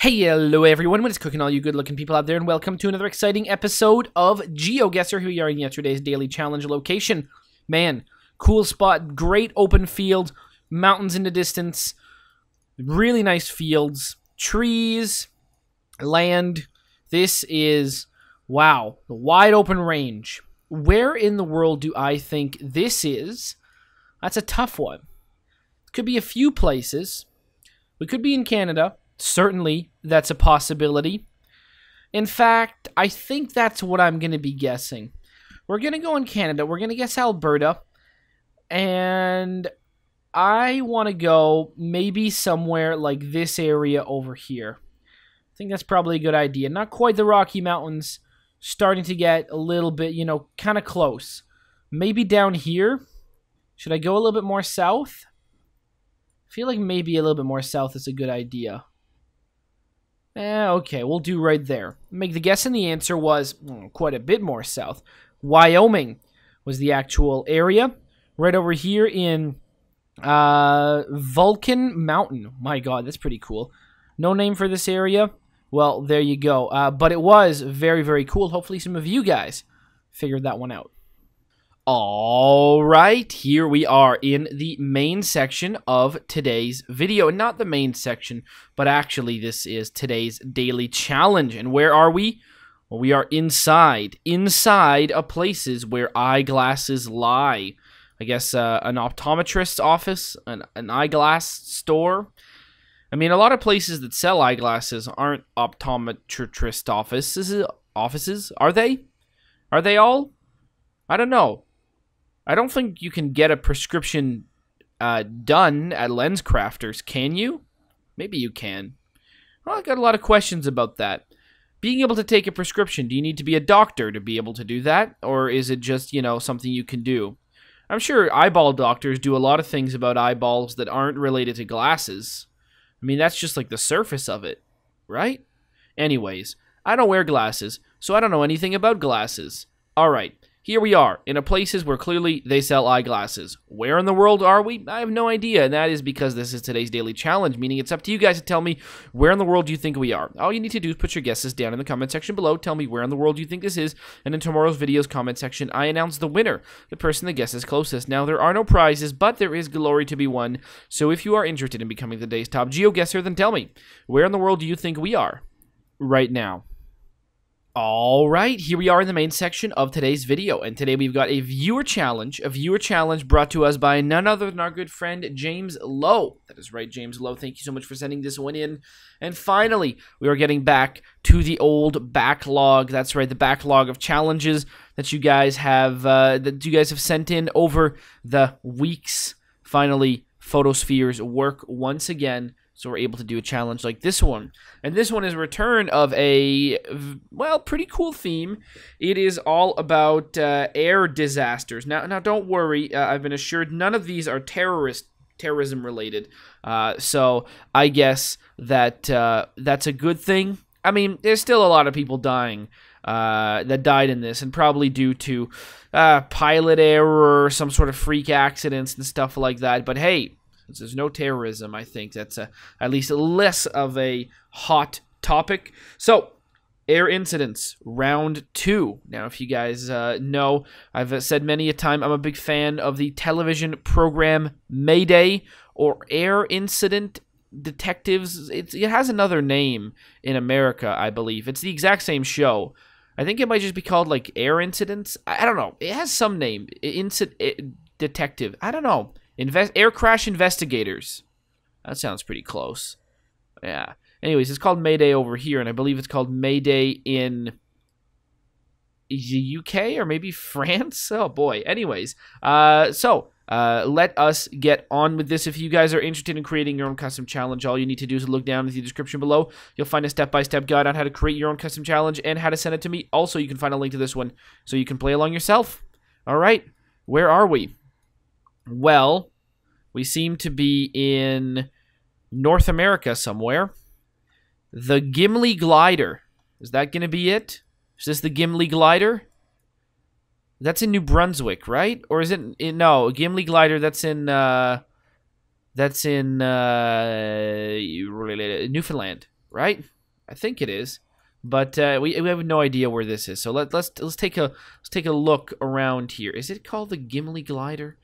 Hey, hello everyone, what is cooking all you good looking people out there, and welcome to another exciting episode of GeoGuessr. Here we are in yesterday's daily challenge location. Man, cool spot, great open field, mountains in the distance, really nice fields, trees, land. This is, wow, the wide open range. Where in the world do I think this is? That's a tough one. Could be a few places. We could be in Canada. Certainly, that's a possibility. In fact, I think that's what I'm going to be guessing. We're going to go in Canada. We're going to guess Alberta. And I want to go maybe somewhere like this area over here. I think that's probably a good idea. Not quite the Rocky Mountains. Starting to get a little bit, kind of close. Maybe down here. Should I go a little bit more south? I feel like maybe a little bit more south is a good idea. Okay, we'll do right there. Make the guess, and the answer was quite a bit more south. Wyoming was the actual area. Right over here in Vulcan Mountain. My God, that's pretty cool. No name for this area? Well, there you go. But it was very, very cool. Hopefully some of you guys figured that one out. All right, here we are in the main section of today's video. Not the main section, but actually this is today's daily challenge. And where are we? Well, we are inside of places where eyeglasses lie. I guess an optometrist's office, an eyeglass store. I mean, a lot of places that sell eyeglasses aren't optometrist offices. Are they? Are they all? I don't know. I don't think you can get a prescription done at Lens Crafters, can you? Maybe you can. Well, I got a lot of questions about that. Being able to take a prescription, do you need to be a doctor to be able to do that? Or is it just, something you can do? I'm sure eyeball doctors do a lot of things about eyeballs that aren't related to glasses. I mean, that's just like the surface of it, right? Anyways, I don't wear glasses, so I don't know anything about glasses. All right. Here we are, in a places where clearly they sell eyeglasses. Where in the world are we? I have no idea, and that is because this is today's daily challenge, meaning it's up to you guys to tell me where in the world you think we are. All you need to do is put your guesses down in the comment section below, tell me where in the world you think this is, and in tomorrow's video's comment section, I announce the winner, the person that guesses closest. Now, there are no prizes, but there is glory to be won, so if you are interested in becoming the day's top GeoGuessr, then tell me, where in the world do you think we are right now? All right, here we are in the main section of today's video, and today we've got a viewer challenge brought to us by none other than our good friend James Lowe. That is right, James Lowe. Thank you so much for sending this one in. And finally, we are getting back to the old backlog. That's right, the backlog of challenges that you guys have sent in over the weeks. Finally, Photospheres work once again. So we're able to do a challenge like this one. And this one is a return of a, well, pretty cool theme. It is all about air disasters. Now don't worry. I've been assured none of these are terrorism related. So I guess that that's a good thing. I mean, there's still a lot of people dying that died in this, and probably due to pilot error or some sort of freak accidents and stuff like that. But hey, there's no terrorism, I think that's at least less of a hot topic. So, air incidents, round 2. Now, if you guys know, I've said many a time, I'm a big fan of the television program Mayday, or Air Incident Detectives. It has another name in America, I believe. It's the exact same show. I think it might just be called, like, Air Incidents. I don't know. It has some name. Detective. I don't know. Air Crash Investigators. That sounds pretty close. Yeah. Anyways, it's called Mayday over here, and I believe it's called Mayday in the UK or maybe France. Oh boy. Anyways, let us get on with this. If you guys are interested in creating your own custom challenge, all you need to do is look down in the description below. You'll find a step-by-step guide on how to create your own custom challenge and how to send it to me. Also, you can find a link to this one so you can play along yourself. All right. Where are we? Well, we seem to be in North America somewhere. The Gimli glider. Is that going to be it? Is this the Gimli glider? That's in New Brunswick, right? Or is it... No, Gimli glider, that's in Newfoundland. right? I think it is. But we have no idea where this is. So let's take a look around here. Is it called the Gimli glider?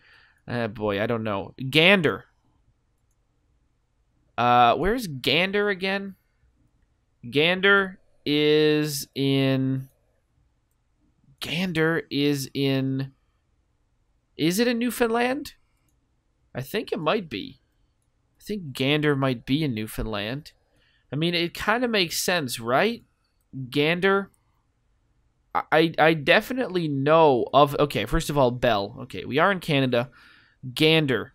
Boy, I don't know. Gander. Where's Gander again? Gander is in. Is it in Newfoundland? I think it might be. I think Gander might be in Newfoundland. I mean, it kind of makes sense, right? Gander. I definitely know of. Okay, first of all, Bell. Okay, we are in Canada. Gander.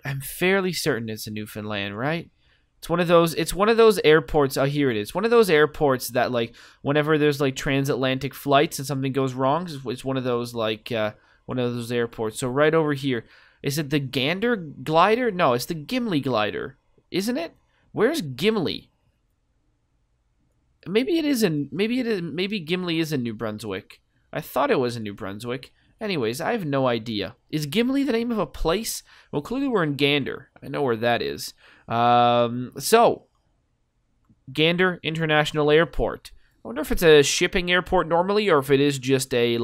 I'm fairly certain it's in Newfoundland, right? It's one of those airports. Oh, here it is. One of those airports that, like, whenever there's like transatlantic flights and something goes wrong, it's one of those one of those airports. So right over here, is it the Gander glider? No, it's the Gimli glider, isn't it? Where's Gimli? Maybe it is in. Maybe Gimli is in New Brunswick. I thought it was in New Brunswick. Anyways, I have no idea. Is Gimli the name of a place? Well, clearly we're in Gander. I know where that is. So, Gander International Airport. I wonder if it's a shipping airport normally, or if it is just a,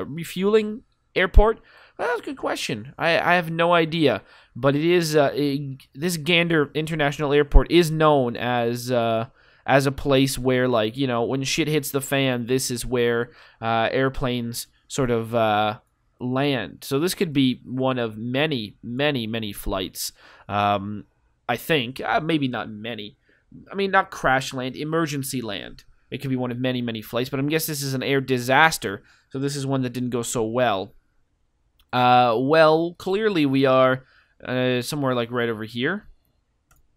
refueling airport. Well, that's a good question. I have no idea. But it is, this Gander International Airport is known as a place where, when shit hits the fan, this is where airplanes sort of land. So this could be one of many, many, many flights. I think. Maybe not many. I mean, not crash land, emergency land. It could be one of many, many flights, but I guess this is an air disaster, so this is one that didn't go so well. Well, clearly we are somewhere like right over here.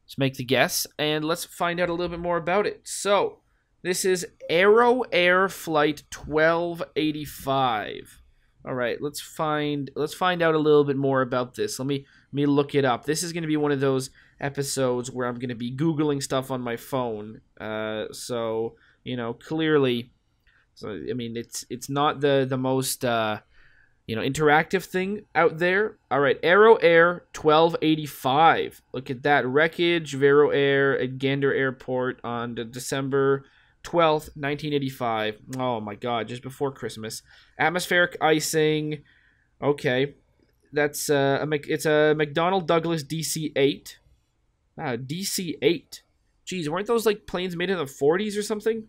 Let's make the guess, and let's find out a little bit more about it. So, this is Aero Air Flight 1285. All right, let's find out a little bit more about this. Let me look it up. This is going to be one of those episodes where I'm going to be Googling stuff on my phone. So, clearly, I mean, it's not the most interactive thing out there. All right, Aero Air 1285. Look at that wreckage of Aero Air at Gander Airport on December 12th, 1985. Oh my god, just before Christmas. Atmospheric icing. Okay. That's it's a McDonnell Douglas DC-8. DC-8. Jeez, weren't those like planes made in the 40s or something?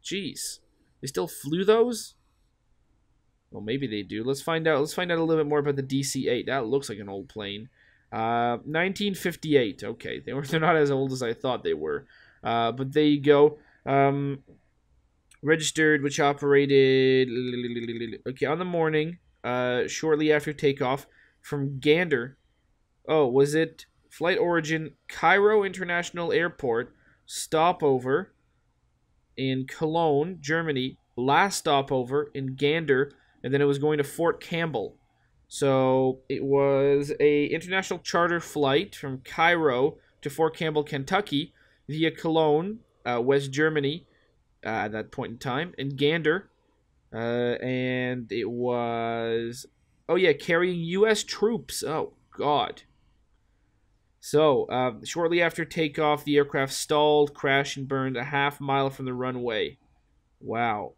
Jeez. They still flew those? Well, maybe they do. Let's find out. Let's find out a little bit more about the DC-8. That looks like an old plane. 1958. Okay, they're not as old as I thought they were. But there you go. Registered, which operated on the morning shortly after takeoff from Gander. Oh, was it flight origin Cairo International Airport, stopover in Cologne, Germany, last stopover in Gander, and then it was going to Fort Campbell. So it was a international charter flight from Cairo to Fort Campbell, Kentucky, via Cologne, West Germany, at that point in time, and Gander, and it was, carrying U.S. troops. Oh, God. So, shortly after takeoff, the aircraft stalled, crashed, and burned a half-mile from the runway. Wow.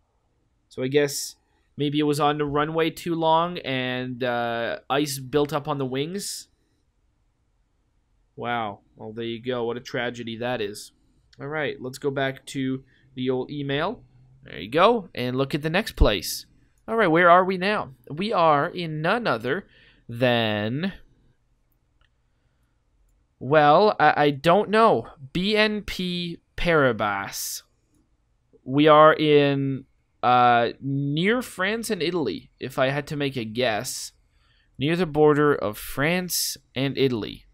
So I guess maybe it was on the runway too long, and ice built up on the wings. Wow. Well, there you go. What a tragedy that is. All right, let's go back to the old email. There you go. And look at the next place. All right, where are we now? We are in none other than... Well, I don't know. BNP Paribas. We are in near France and Italy, if I had to make a guess. Near the border of France and Italy.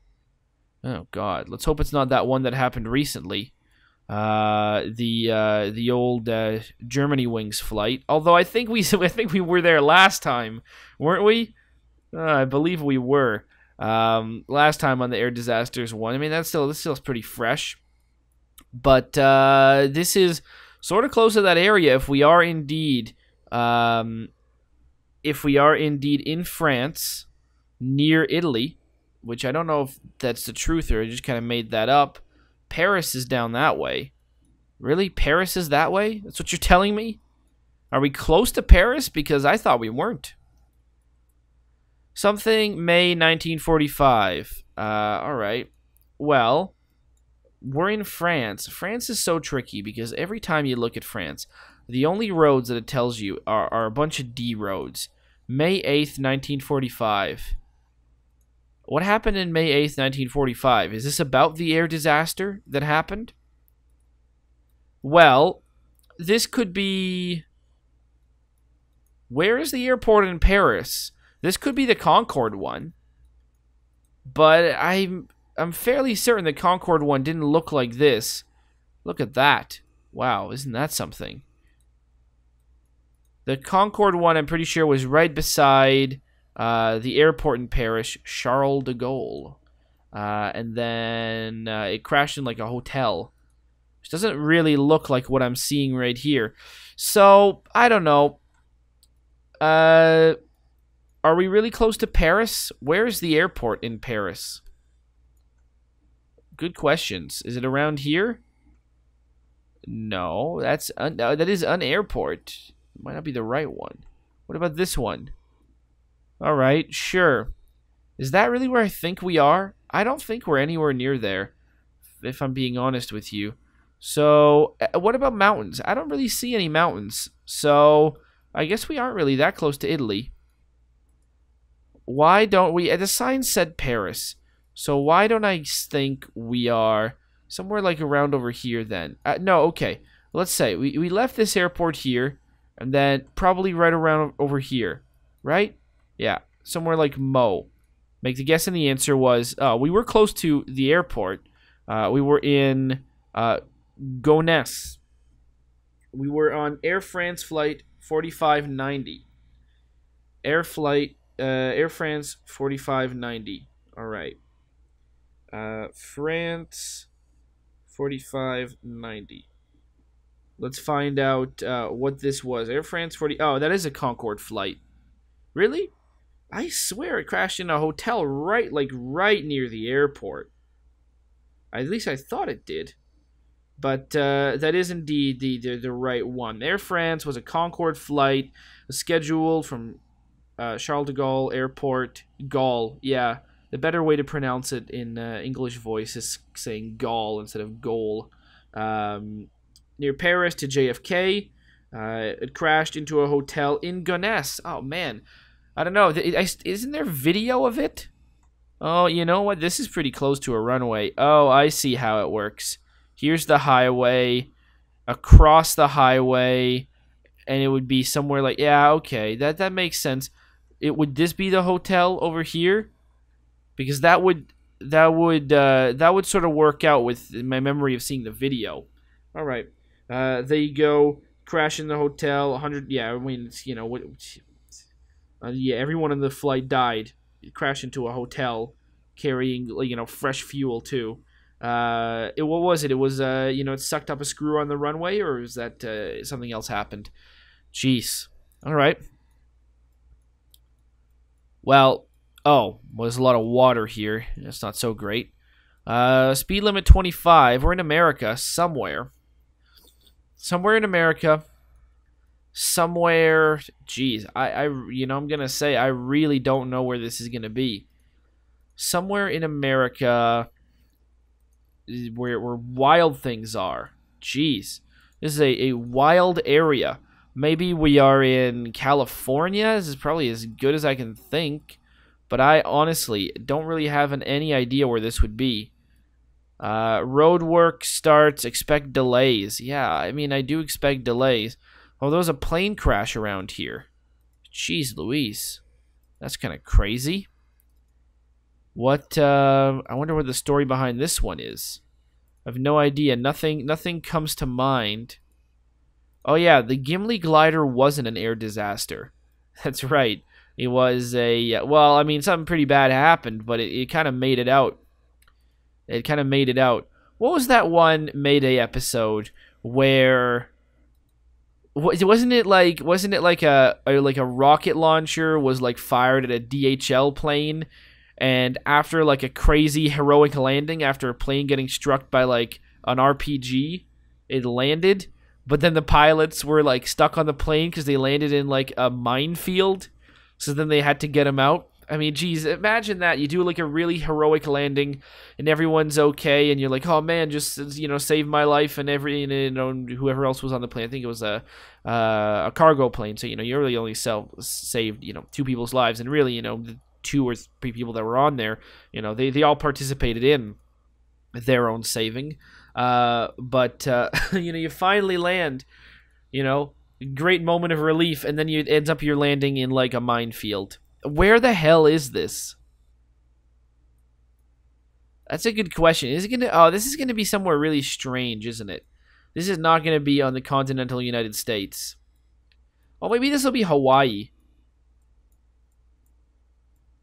Oh, God. Let's hope it's not that one that happened recently. The old Germany Wings flight. Although I think we were there last time, weren't we? I believe we were. Last time on the air disasters one. I mean, this still is pretty fresh. But this is sort of close to that area. If we are indeed in France, near Italy, which I don't know if that's the truth or I just kind of made that up. Paris is down that way. Really? Paris is that way? That's what you're telling me? Are we close to Paris? Because I thought we weren't. Something May 1945. Alright. Well, we're in France. France is so tricky because every time you look at France, the only roads that it tells you are a bunch of D roads. May 8th, 1945. What happened in May 8th, 1945? Is this about the air disaster that happened? Well, this could be... Where is the airport in Paris? This could be the Concorde one. But I'm fairly certain the Concorde one didn't look like this. Look at that. Wow, isn't that something? The Concorde one, I'm pretty sure, was right beside the airport in Paris, Charles de Gaulle. And then it crashed in like a hotel. Which doesn't really look like what I'm seeing right here. So, I don't know. Are we really close to Paris? Where is the airport in Paris? Good questions. Is it around here? No, that is an airport. It might not be the right one. What about this one? All right, sure. Is that really where I think we are? I don't think we're anywhere near there, if I'm being honest with you. So, what about mountains? I don't really see any mountains. So, I guess we aren't really that close to Italy. Why don't we... The sign said Paris. So why don't I think we are somewhere like around over here then? No, okay. Let's say we left this airport here and then probably right around over here. Right? Yeah. Somewhere like Mo. Make the guess and the answer was... we were close to the airport. We were in Gonesse. We were on Air France flight 4590. Air France 4590. All right. France 4590. Let's find out what this was. Air France 40. Oh, that is a Concorde flight. Really? I swear it crashed in a hotel right near the airport. At least I thought it did. But that is indeed the right one. Air France was a Concorde flight, scheduled from Charles de Gaulle Airport. Gaulle, yeah. The better way to pronounce it in English voice is saying Gaulle instead of Gaulle. Near Paris to JFK. It crashed into a hotel in Gonesse. Oh, man. I don't know. Isn't there video of it? Oh, you know what? This is pretty close to a runway. Oh, I see how it works. Here's the highway. Across the highway. And it would be somewhere like... Yeah, okay. That makes sense. Would this be the hotel over here? Because that would sort of work out with my memory of seeing the video. All right. There you go. Crash in the hotel. 100... Yeah, I mean, it's, you know... yeah, everyone on the flight died. It crashed into a hotel carrying, you know, fresh fuel, too. What was it? It was, you know, it sucked up a screw on the runway, or is that something else happened? Jeez. All right. Well, there's a lot of water here. That's not so great. Speed limit 25. We're in America somewhere. Somewhere in America. Somewhere, geez, you know, I'm gonna say I really don't know where this is gonna be. Somewhere in America, where wild things are. Jeez, this is a wild area. Maybe we are in California. This is probably as good as I can think, but I honestly don't really have any idea where this would be. Road work starts. Expect delays. Yeah, I mean, I do expect delays. Oh, there was a plane crash around here. Jeez Louise. That's kind of crazy. What, I wonder what the story behind this one is. I have no idea. Nothing comes to mind. Oh yeah, the Gimli glider wasn't an air disaster. That's right. It was well, I mean, something pretty bad happened, but it kind of made it out. It kind of made it out. What was that one Mayday episode where... Wasn't it like a rocket launcher was like fired at a DHL plane, And after like a crazy heroic landing, after a plane getting struck by like an RPG, it landed. But then the pilots were like stuck on the plane because they landed in like a minefield. So then they had to get them out. I mean, geez, imagine that. You do like a really heroic landing and everyone's okay. And you're like, oh man, just, save my life and whoever else was on the plane. I think it was a cargo plane. So, you really only saved, 2 people's lives. And really, the 2 or 3 people that were on there, they all participated in their own saving. But you finally land, great moment of relief. And then it ends up you're landing in like a minefield. Where the hell is this? That's a good question. Is it gonna? Oh, this is gonna be somewhere really strange, isn't it? This is not gonna be on the continental United States. Oh, maybe this will be Hawaii.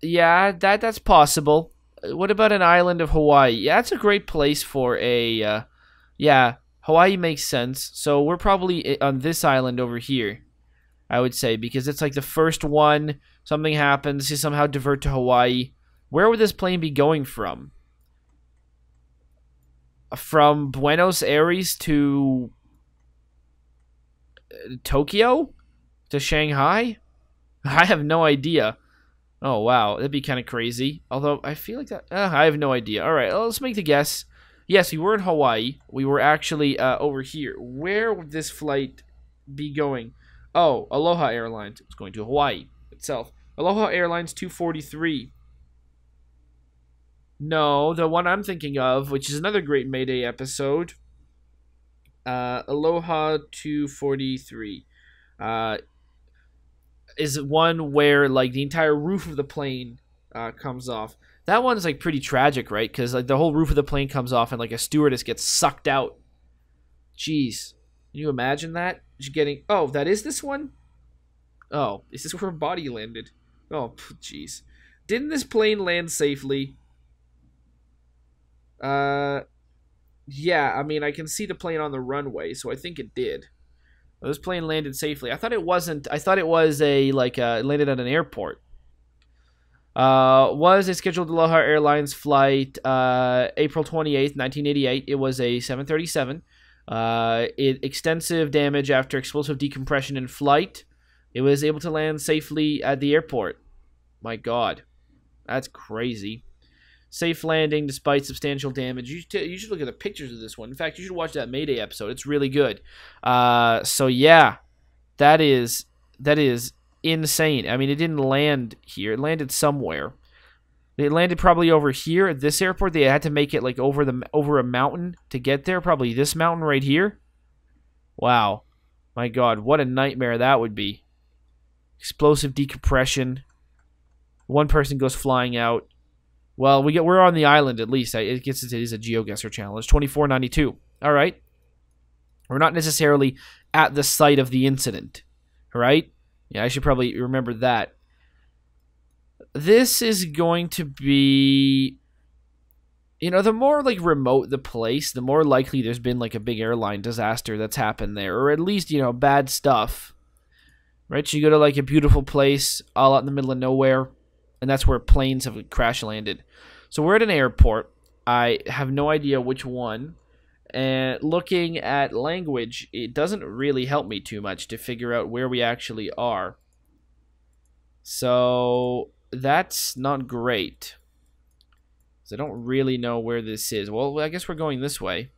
Yeah, that's possible. What about an island of Hawaii? Yeah, that's a great place for a. Yeah, Hawaii makes sense. So we're probably on this island over here, I would say, because it's like the first one. Something happens, you somehow divert to Hawaii. Where would this plane be going from? From Buenos Aires to Tokyo? To Shanghai? I have no idea. Oh, wow. That'd be kind of crazy. Although, I feel like that... I have no idea. Alright, let's make the guess. Yes, we were in Hawaii. We were actually over here. Where would this flight be going? Oh, Aloha Airlines. It's going to Hawaii itself. Aloha Airlines 243. No, the one I'm thinking of, which is another great Mayday episode. Aloha 243. Is one where like the entire roof of the plane comes off. That one's like pretty tragic, right? Because like the whole roof of the plane comes off and like a stewardess gets sucked out. Jeez. Can you imagine that? Just getting... Oh, that is this one? Oh, is this where a body landed? Oh, jeez. Didn't this plane land safely? Yeah, I mean, I can see the plane on the runway, so I think it did. This plane landed safely. I thought it wasn't. I thought it was it landed at an airport. Was a scheduled Aloha Airlines flight, April 28th, 1988. It was a 737. Extensive damage after explosive decompression in flight. It was able to land safely at the airport. My God, that's crazy. Safe landing despite substantial damage. You should look at the pictures of this one. In fact, you should watch that Mayday episode. It's really good. So yeah, that is insane. I mean, it didn't land here. It landed somewhere. It landed probably over here at this airport. They had to make it like over a mountain to get there. Probably this mountain right here. Wow, my God, what a nightmare that would be. Explosive decompression. One person goes flying out. Well, we're on the island at least. It is a GeoGuessr channel. It's 2492. All right. We're not necessarily at the site of the incident. All right. Yeah, I should probably remember that. This is going to be, the more like remote the place, the more likely there's been like a big airline disaster that's happened there, or at least, bad stuff. Right? So you go to like a beautiful place all out in the middle of nowhere, and that's where planes have crash landed. So we're at an airport. I have no idea which one. And looking at language, it doesn't really help me too much to figure out where we actually are. So that's not great. So I don't really know where this is. Well, I guess we're going this way.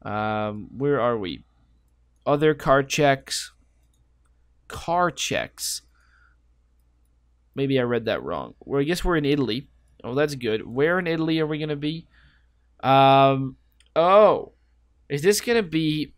Where are we? Other car checks. Car checks. Maybe I read that wrong. Well, I guess we're in Italy. Oh, that's good. Where in Italy are we going to be? Oh. Is this going to be...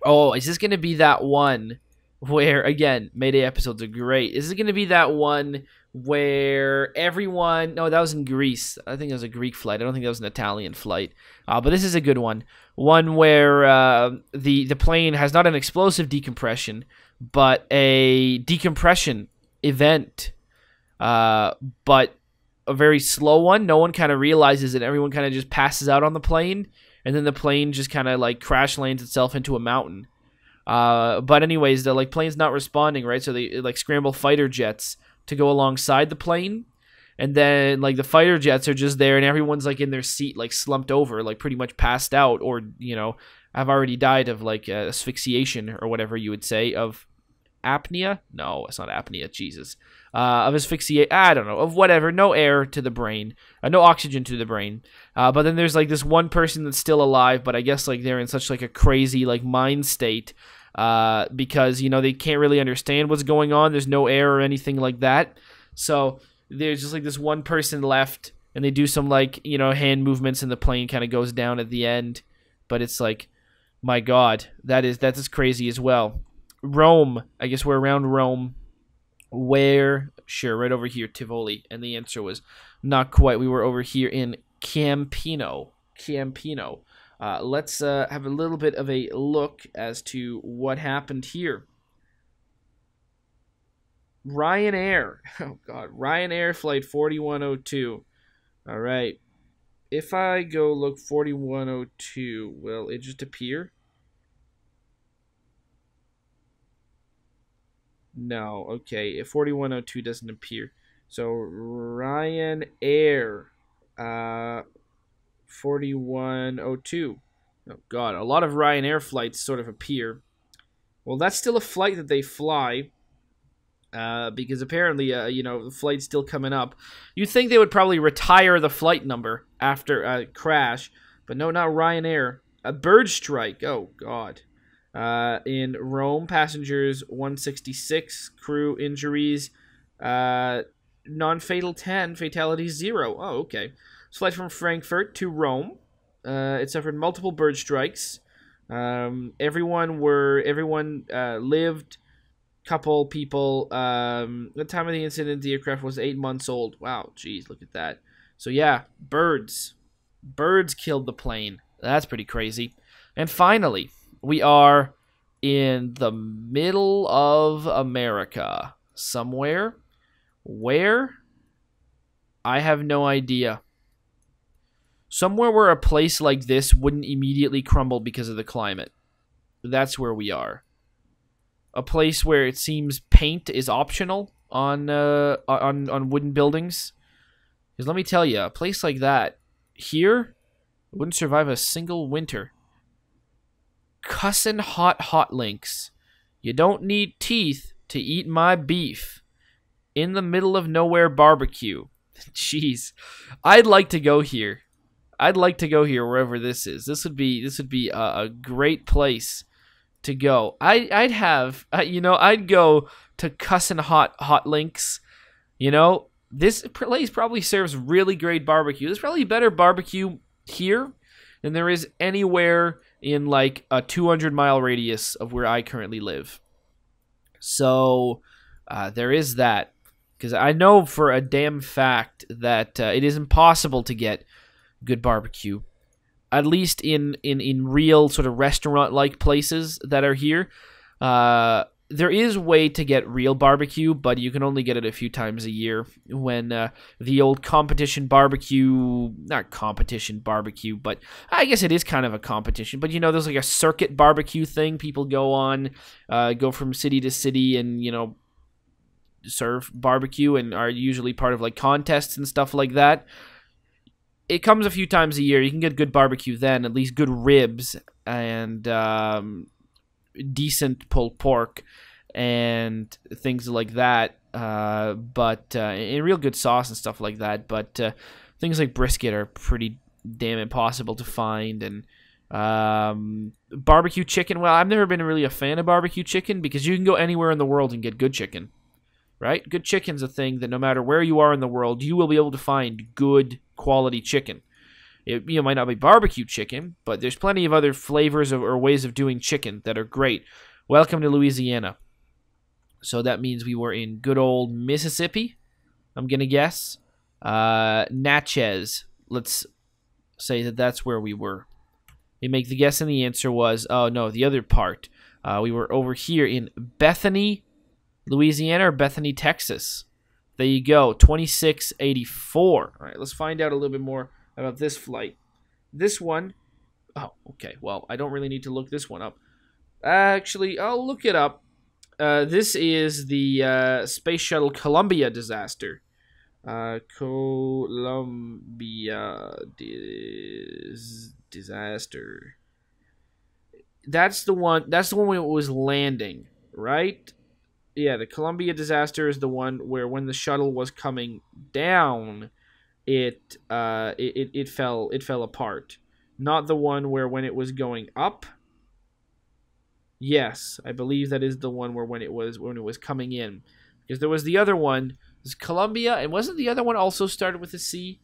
Oh, is this going to be that one where, again, Mayday episodes are great. Is this going to be that one where everyone... No, that was in Greece. I think that was a Greek flight. I don't think that was an Italian flight. But this is a good one. One where the plane has not an explosive decompression, but a decompression event. But a very slow one. No one kind of realizes it. Everyone kind of just passes out on the plane, and then the plane just kind of like crash lands itself into a mountain. But anyways, the plane's not responding, right? So they like scramble fighter jets to go alongside the plane, And then, like, the fighter jets are just there, and everyone's, like, in their seat, like, slumped over, like, pretty much passed out, or, you know, I've already died of, like, asphyxiation, or whatever you would say, of apnea? No, it's not apnea, Jesus. Of asphyxiation, I don't know, of whatever, no air to the brain, no oxygen to the brain. But then there's, like, this one person that's still alive, but I guess, like, they're in such, like, a crazy, like, mind state, because, you know, they can't really understand what's going on. There's no air or anything like that. So there's just, like, this one person left, and they do some, like, you know, hand movements, and the plane kind of goes down at the end. But it's like, my God, that's crazy as well. Rome, I guess we're around Rome. Where? Sure, right over here, Tivoli. And the answer was not quite. We were over here in Campino. Let's have a little bit of a look as to what happened here. Ryanair. Oh, God. Ryanair flight 4102. All right. If I go look 4102, will it just appear? No. Okay. 4102 doesn't appear. So, Ryanair. 4102. Oh, God. A lot of Ryanair flights sort of appear. Well, that's still a flight that they fly. Because apparently, you know, the flight's still coming up. You'd think they would probably retire the flight number after a crash. But no, not Ryanair. A bird strike. Oh, God. In Rome, passengers 166. Crew injuries. Non-fatal 10. Fatalities 0. Oh, okay. Flight from Frankfurt to Rome. It suffered multiple bird strikes. Everyone lived. Couple people. The time of the incident, the aircraft was 8 months old. Wow, geez, look at that. So yeah, birds killed the plane. That's pretty crazy. And finally, we are in the middle of America, somewhere. Where? I have no idea. Somewhere where a place like this wouldn't immediately crumble because of the climate. That's where we are. A place where it seems paint is optional on wooden buildings. Because let me tell you, a place like that here wouldn't survive a single winter. Cussin' hot links. You don't need teeth to eat my beef. In the middle of nowhere barbecue. Jeez, I'd like to go here. I'd like to go here wherever this is. This would be a great place to go. I'd have, you know, I'd go to Cussin' hot links. You know, this place probably serves really great barbecue. There's probably better barbecue here than there is anywhere in like a 200-mile radius of where I currently live. So there is that. Because I know for a damn fact that it is impossible to get good barbecue. At least in real sort of restaurant-like places that are here. There is a way to get real barbecue, but you can only get it a few times a year when the old competition barbecue, not competition barbecue, but I guess it is kind of a competition. But, you know, there's like a circuit barbecue thing. People go on, go from city to city and, you know, serve barbecue and are usually part of like contests and stuff like that. It comes a few times a year. You can get good barbecue then, at least good ribs and decent pulled pork and things like that. But in real good sauce and stuff like that. But things like brisket are pretty damn impossible to find. And barbecue chicken, well, I've never been really a fan of barbecue chicken because you can go anywhere in the world and get good chicken. Right? Good chicken's a thing that no matter where you are in the world, you will be able to find good quality chicken. It might not be barbecue chicken, but there's plenty of other flavors or ways of doing chicken that are great. Welcome to Louisiana. So that means we were in good old Mississippi, I'm going to guess. Natchez. Let's say that that's where we were. You make the guess and the answer was, oh no, the other part. We were over here in Bethany, Louisiana, or Bethany, Texas. There you go, 2684. All right, let's find out a little bit more about this flight. This one, oh, okay, well, I don't really need to look this one up. Actually, I'll look it up. This is the Space Shuttle Columbia disaster. Columbia disaster. That's the one. That's the one when it was landing, right? Yeah, the Columbia disaster is the one where when the shuttle was coming down, it fell apart. Not the one where when it was going up. Yes, I believe that is the one where when it was coming in, because there was the other one. It was Columbia, and wasn't the other one also started with a C?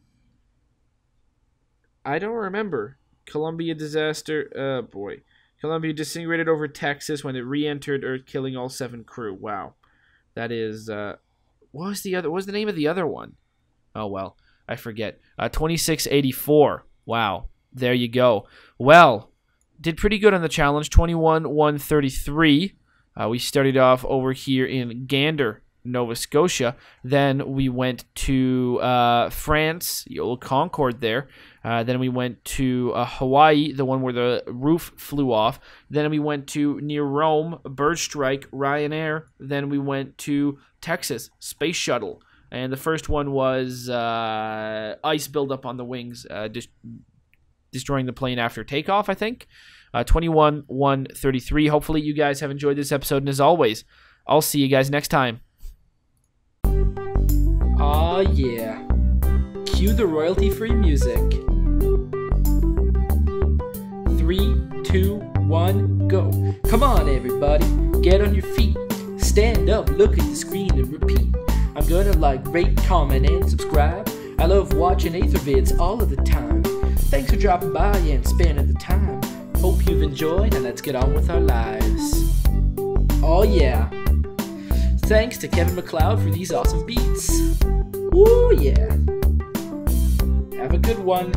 I don't remember. Columbia disaster. Boy. Columbia disintegrated over Texas when it re-entered Earth, killing all 7 crew. Wow. That is, what was the name of the other one? Oh, well, I forget. 2684. Wow. There you go. Well, did pretty good on the challenge. 21-133. We started off over here in Gander, Nova Scotia. Then we went to France, the old Concorde there. Then we went to Hawaii, the one where the roof flew off. Then we went to near Rome, Bird Strike, Ryanair. Then we went to Texas, Space Shuttle. And the first one was ice buildup on the wings, destroying the plane after takeoff, I think. 21-133. Hopefully you guys have enjoyed this episode. And as always, I'll see you guys next time. Aw, yeah. Cue the royalty-free music. 3, 2, 1, go. Come on, everybody. Get on your feet. Stand up, look at the screen, and repeat. I'm gonna like, rate, comment, and subscribe. I love watching Ather vids all of the time. Thanks for dropping by and spending the time. Hope you've enjoyed, and let's get on with our lives. Oh, yeah. Thanks to Kevin MacLeod for these awesome beats. Woo, yeah. Have a good one.